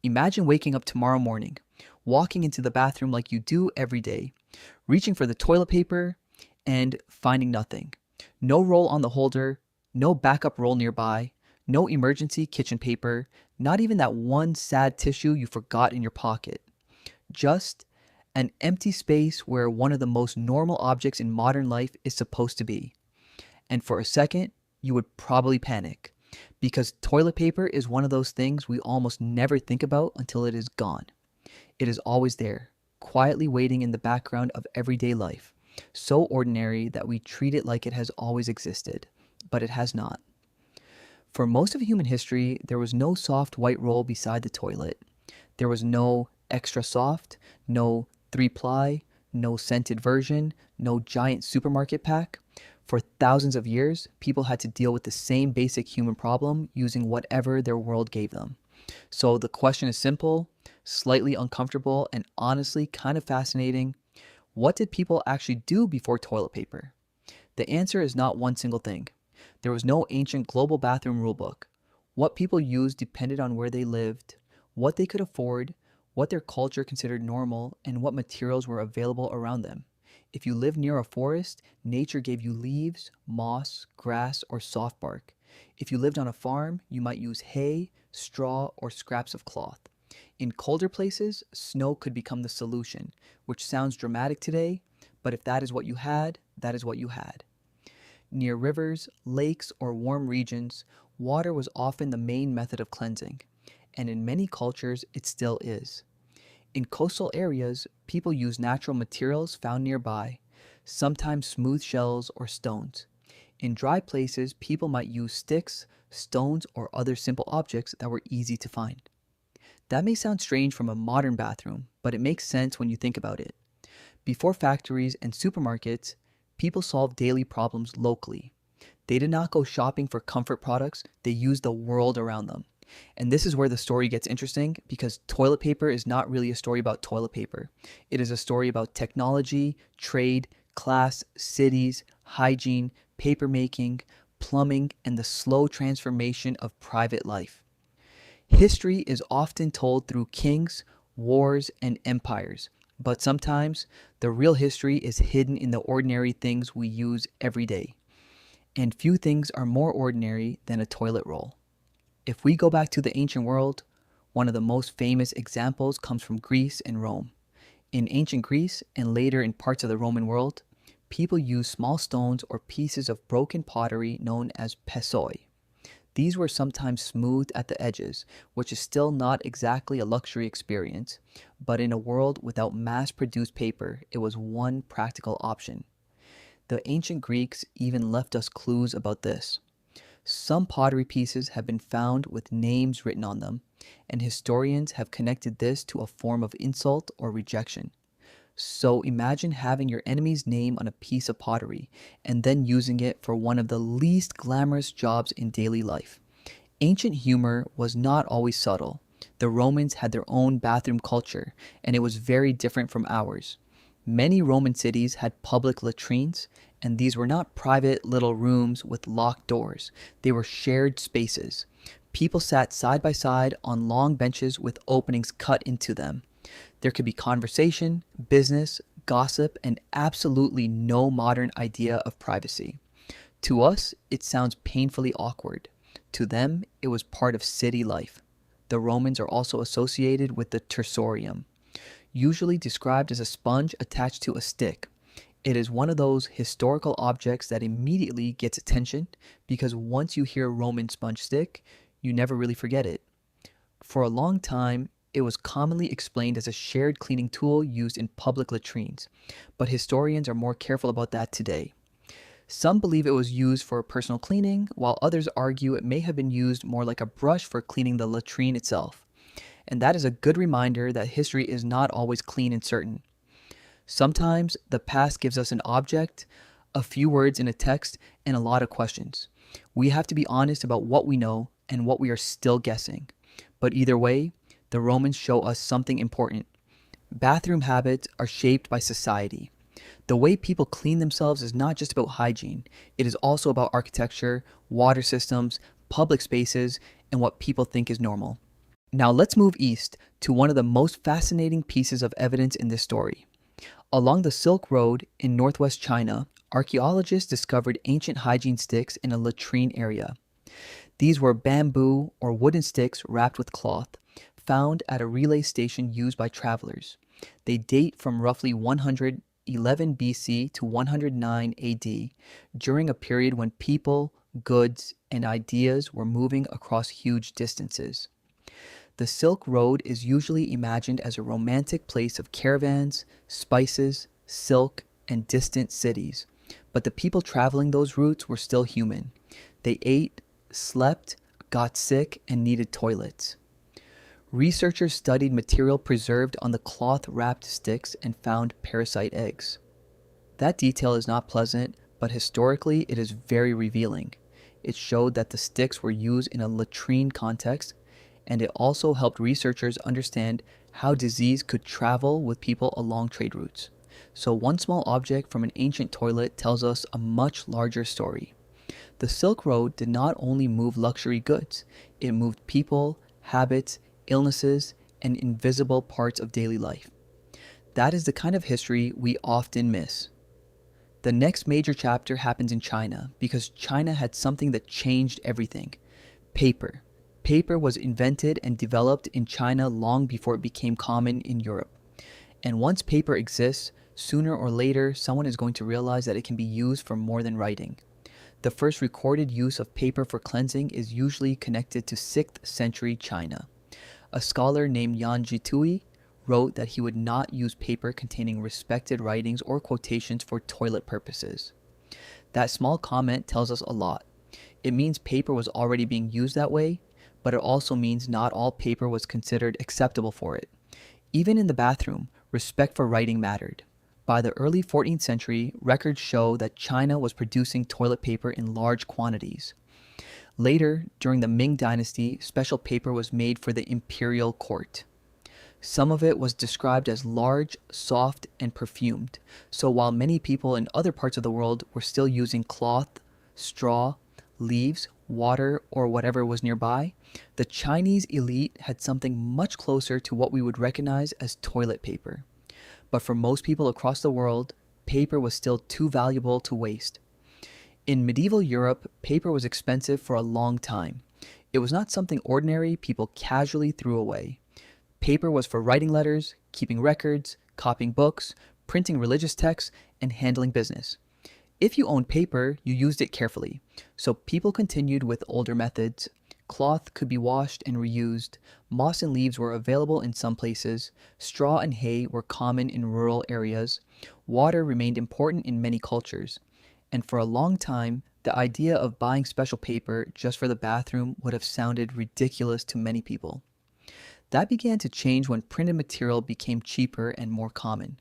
Imagine waking up tomorrow morning, walking into the bathroom like you do every day, reaching for the toilet paper and finding nothing. No roll on the holder, no backup roll nearby, no emergency kitchen paper, not even that one sad tissue you forgot in your pocket. Just an empty space where one of the most normal objects in modern life is supposed to be. And for a second, you would probably panic because toilet paper is one of those things we almost never think about until it is gone. It is always there, quietly waiting in the background of everyday life, so ordinary that we treat it like it has always existed, but it has not. For most of human history, there was no soft white roll beside the toilet. There was no extra soft, no 3-ply, no scented version, no giant supermarket pack. For thousands of years, people had to deal with the same basic human problem using whatever their world gave them. So the question is simple, slightly uncomfortable, and honestly kind of fascinating. What did people actually do before toilet paper? The answer is not one single thing. There was no ancient global bathroom rulebook. What people used depended on where they lived, what they could afford, what their culture considered normal, and what materials were available around them. If you lived near a forest, nature gave you leaves, moss, grass, or soft bark. If you lived on a farm, you might use hay, straw, or scraps of cloth. In colder places, snow could become the solution, which sounds dramatic today, but if that is what you had, that is what you had. Near rivers, lakes, or warm regions, water was often the main method of cleansing, and in many cultures it still is. In coastal areas, people use natural materials found nearby, sometimes smooth shells or stones. In dry places, people might use sticks, stones, or other simple objects that were easy to find. That may sound strange from a modern bathroom, but it makes sense when you think about it. Before factories and supermarkets, people solved daily problems locally. They did not go shopping for comfort products, they used the world around them. And this is where the story gets interesting because toilet paper is not really a story about toilet paper. It is a story about technology, trade, class, cities, hygiene, paper making, plumbing, and the slow transformation of private life. History is often told through kings, wars, and empires, but sometimes the real history is hidden in the ordinary things we use every day. And few things are more ordinary than a toilet roll. If we go back to the ancient world, one of the most famous examples comes from Greece and Rome. In ancient Greece and later in parts of the Roman world, people used small stones or pieces of broken pottery known as pessoi. These were sometimes smoothed at the edges, which is still not exactly a luxury experience, but in a world without mass-produced paper, it was one practical option. The ancient Greeks even left us clues about this. Some pottery pieces have been found with names written on them, and historians have connected this to a form of insult or rejection. So imagine having your enemy's name on a piece of pottery and then using it for one of the least glamorous jobs in daily life. Ancient humor was not always subtle. The Romans had their own bathroom culture, and it was very different from ours. Many Roman cities had public latrines, and these were not private little rooms with locked doors. They were shared spaces. People sat side by side on long benches with openings cut into them. There could be conversation, business, gossip, and absolutely no modern idea of privacy. To us, it sounds painfully awkward. To them, it was part of city life. The Romans are also associated with the tersorium, usually described as a sponge attached to a stick. It is one of those historical objects that immediately gets attention because once you hear Roman sponge stick, you never really forget it. For a long time, it was commonly explained as a shared cleaning tool used in public latrines, but historians are more careful about that today. Some believe it was used for personal cleaning, while others argue it may have been used more like a brush for cleaning the latrine itself. And that is a good reminder that history is not always clean and certain. Sometimes the past gives us an object, a few words in a text, and a lot of questions. We have to be honest about what we know and what we are still guessing. But either way, the Romans show us something important. Bathroom habits are shaped by society. The way people clean themselves is not just about hygiene. It is also about architecture, water systems, public spaces, and what people think is normal. Now let's move east to one of the most fascinating pieces of evidence in this story. Along the Silk Road in northwest China, archaeologists discovered ancient hygiene sticks in a latrine area. These were bamboo or wooden sticks wrapped with cloth, found at a relay station used by travelers. They date from roughly 111 BC to 109 AD, during a period when people, goods, and ideas were moving across huge distances. The Silk Road is usually imagined as a romantic place of caravans, spices, silk, and distant cities. But the people traveling those routes were still human. They ate, slept, got sick, and needed toilets. Researchers studied material preserved on the cloth-wrapped sticks and found parasite eggs. That detail is not pleasant, but historically it is very revealing. It showed that the sticks were used in a latrine context, and it also helped researchers understand how disease could travel with people along trade routes. So one small object from an ancient toilet tells us a much larger story. The Silk Road did not only move luxury goods, it moved people, habits, illnesses, and invisible parts of daily life. That is the kind of history we often miss. The next major chapter happens in China because China had something that changed everything: paper. Paper was invented and developed in China long before it became common in Europe. And once paper exists, sooner or later someone is going to realize that it can be used for more than writing. The first recorded use of paper for cleansing is usually connected to 6th century China. A scholar named Yan Jitui wrote that he would not use paper containing respected writings or quotations for toilet purposes. That small comment tells us a lot. It means paper was already being used that way, but it also means not all paper was considered acceptable for it. Even in the bathroom, respect for writing mattered. By the early 14th century, records show that China was producing toilet paper in large quantities. Later, during the Ming Dynasty, special paper was made for the imperial court. Some of it was described as large, soft, and perfumed. So while many people in other parts of the world were still using cloth, straw, leaves, water, or whatever was nearby, the Chinese elite had something much closer to what we would recognize as toilet paper. But for most people across the world, paper was still too valuable to waste. In medieval Europe, paper was expensive for a long time. It was not something ordinary people casually threw away. Paper was for writing letters, keeping records, copying books, printing religious texts, and handling business. If you owned paper, you used it carefully. So people continued with older methods. Cloth could be washed and reused. Moss and leaves were available in some places. Straw and hay were common in rural areas. Water remained important in many cultures. And for a long time, the idea of buying special paper just for the bathroom would have sounded ridiculous to many people. That began to change when printed material became cheaper and more common.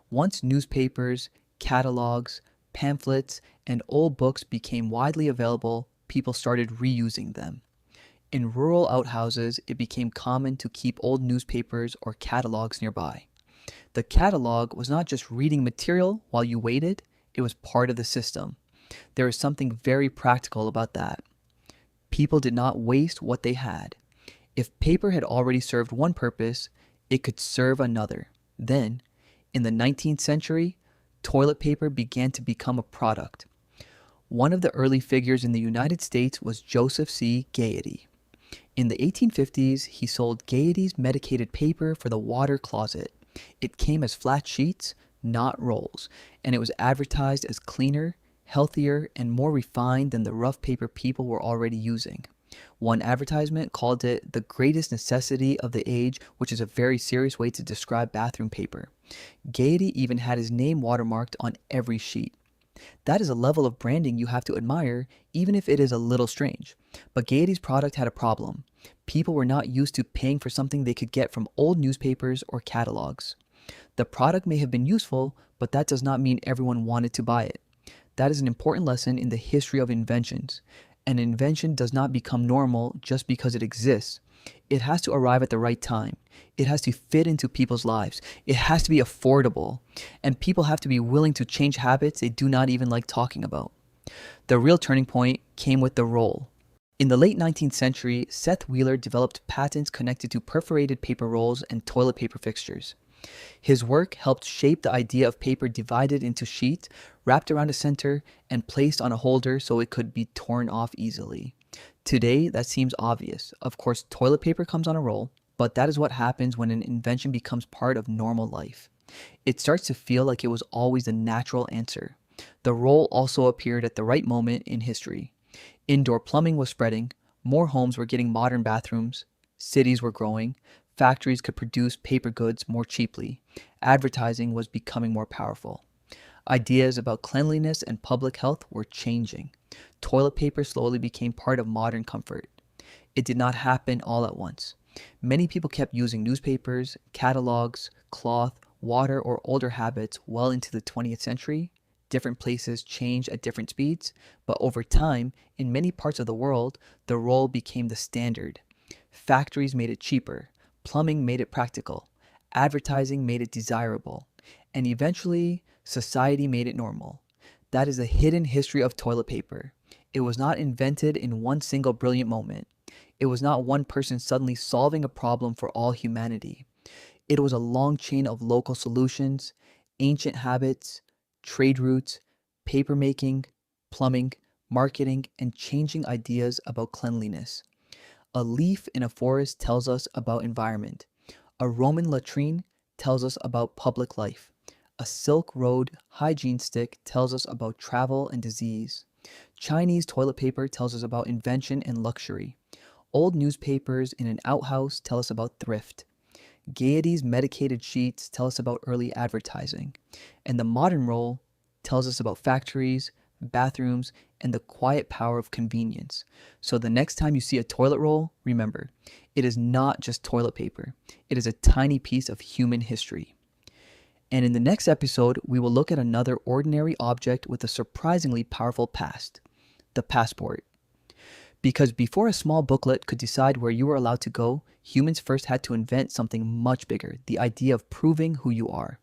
Once newspapers, catalogues, pamphlets, and old books became widely available, people started reusing them. In rural outhouses, it became common to keep old newspapers or catalogues nearby. The catalog was not just reading material while you waited, it was part of the system. There is something very practical about that. People did not waste what they had. If paper had already served one purpose, it could serve another. Then, in the 19th century, toilet paper began to become a product. One of the early figures in the United States was Joseph C. Gaiety. In the 1850s, he sold Gaiety's medicated paper for the water closet. It came as flat sheets, not rolls, and it was advertised as cleaner, healthier, and more refined than the rough paper people were already using. One advertisement called it the greatest necessity of the age, which is a very serious way to describe bathroom paper. Gaiety even had his name watermarked on every sheet. That is a level of branding you have to admire, even if it is a little strange. But Gaiety's product had a problem. People were not used to paying for something they could get from old newspapers or catalogs. The product may have been useful, but that does not mean everyone wanted to buy it. That is an important lesson in the history of inventions. An invention does not become normal just because it exists. It has to arrive at the right time. It has to fit into people's lives. It has to be affordable. And people have to be willing to change habits they do not even like talking about. The real turning point came with the roll. In the late 19th century, Seth Wheeler developed patents connected to perforated paper rolls and toilet paper fixtures. His work helped shape the idea of paper divided into sheets, wrapped around a center, and placed on a holder so it could be torn off easily. Today, that seems obvious. Of course, toilet paper comes on a roll, but that is what happens when an invention becomes part of normal life. It starts to feel like it was always the natural answer. The roll also appeared at the right moment in history. Indoor plumbing was spreading, more homes were getting modern bathrooms, cities were growing, factories could produce paper goods more cheaply, advertising was becoming more powerful. Ideas about cleanliness and public health were changing. Toilet paper slowly became part of modern comfort. It did not happen all at once. Many people kept using newspapers, catalogues, cloth, water, or older habits well into the 20th century. Different places changed at different speeds, but over time, in many parts of the world, the roll became the standard. Factories made it cheaper, plumbing made it practical, advertising made it desirable, and eventually, society made it normal. That is the hidden history of toilet paper. It was not invented in one single brilliant moment. It was not one person suddenly solving a problem for all humanity. It was a long chain of local solutions, ancient habits, trade routes, paper making, plumbing, marketing, and changing ideas about cleanliness. A leaf in a forest tells us about environment. A Roman latrine tells us about public life. A Silk Road hygiene stick tells us about travel and disease. Chinese toilet paper tells us about invention and luxury. Old newspapers in an outhouse tell us about thrift. Gaiety's medicated sheets tell us about early advertising. And the modern roll tells us about factories, bathrooms, and the quiet power of convenience. So the next time you see a toilet roll, remember, it is not just toilet paper. It is a tiny piece of human history. And in the next episode, we will look at another ordinary object with a surprisingly powerful past, the passport. Because before a small booklet could decide where you were allowed to go, humans first had to invent something much bigger, the idea of proving who you are.